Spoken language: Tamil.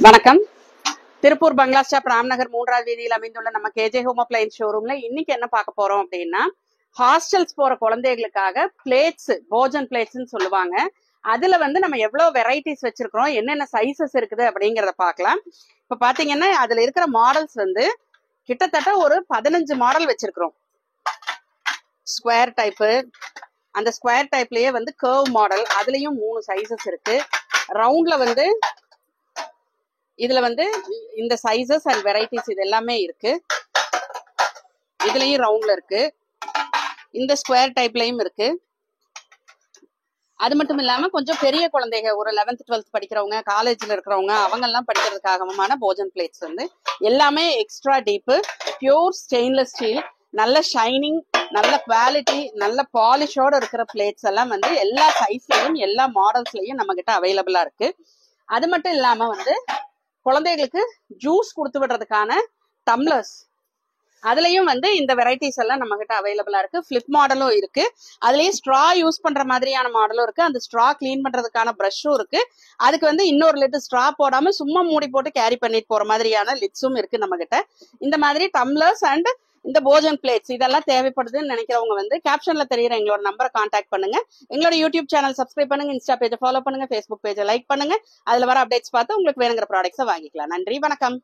வணக்கம். திருப்பூர் பங்களா ஸ்டாப் ராம்நகர் 3வது வீதியில் அமைந்துள்ள நம்ம கேஜே ஹோம் அப்ளையன்ஸ் ஷோரூம்ல இன்னைக்கு என்ன பார்க்க போறோம் அப்படின்னா, ஹாஸ்டல்ஸ் போற குழந்தைகளுக்காக பிளேட்ஸ், போஜன் பிளேட்ஸ்ன்னு சொல்லுவாங்க. அதுல நம்ம எவ்வளவு வெரைட்டிஸ் வச்சிருக்கிறோம், என்னென்ன சைசஸ் இருக்குது அப்படிங்கறத பார்க்கலாம். இப்ப பாத்தீங்கன்னா அதுல இருக்கிற மாடல்ஸ் கிட்டத்தட்ட ஒரு 15 மாடல் வச்சிருக்கிறோம். ஸ்கொயர் டைப்பு, அந்த ஸ்கொயர் டைப்லயே கர்வ் மாடல், அதுலயும் 3 சைசஸ் இருக்கு. ரவுண்ட்ல இதுல இந்த சைசஸ் அண்ட் வெரைட்டிஸ் இது எல்லாமே இருக்கு. இதுலயும் ரவுண்ட்ல இருக்கு, இந்த ஸ்கொயர் டைப்லயும் இருக்கு. அது மட்டும் இல்லாம கொஞ்சம் பெரிய குழந்தைங்க, ஒரு 11th 12th படிக்கிறவங்க, காலேஜ்ல இருக்கிறவங்க, அவங்க எல்லாம் படிக்கிறதுக்காகமான போஜன் பிளேட்ஸ் எல்லாமே எக்ஸ்ட்ரா டீப்பு, பியூர் ஸ்டெயின்லெஸ் ஸ்டீல், நல்ல ஷைனிங், நல்ல குவாலிட்டி, நல்ல பாலிஷோட இருக்கிற பிளேட்ஸ் எல்லாம் எல்லா சைஸ்லயும் எல்லா மாடல்ஸ்லயும் நம்ம கிட்ட அவைலபிளா இருக்கு. அது மட்டும் இல்லாம குழந்தைகளுக்கு ஜூஸ் கொடுத்து விடுறதுக்கான டம்ளர்ஸ், அதுலயும் இந்த வெரைட்டிஸ் எல்லாம் நம்ம கிட்ட அவைலபிளா இருக்கு. ஃபிளிப் மாடலும் இருக்கு, அதுலயும் ஸ்ட்ரா யூஸ் பண்ற மாதிரியான மாடலும் இருக்கு. அந்த ஸ்ட்ரா கிளீன் பண்றதுக்கான பிரஷும் இருக்கு. அதுக்கு இன்னொரு லிட் ஸ்ட்ரா போடாம சும்மா மூடி போட்டு கேரி பண்ணிட்டு போற மாதிரியான லிட்ஸும் இருக்கு நம்ம கிட்ட. இந்த மாதிரி டம்ளர்ஸ் அண்ட் இந்த போஜன் பிளேட்ஸ் இதெல்லாம் தேவைப்படுதுன்னு நினைக்கிறவங்க கேப்ஷன்ல தெரியுற எங்களோட நம்பரை கான்டாக்ட் பண்ணுங்க. எங்களோட யூடியூப் சேனல் சப்ஸ்கிரைப் பண்ணுங்க, இன்ஸ்டா பேஜை ஃபாலோ பண்ணுங்க, ஃபேஸ்புக் பேஜை லைக் பண்ணுங்க. அதுல வர அப்டேட்ஸ் பார்த்து உங்களுக்கு வேணுங்கிற ப்ராடக்ட்ஸை வாங்கிக்கலாம். நன்றி, வணக்கம்.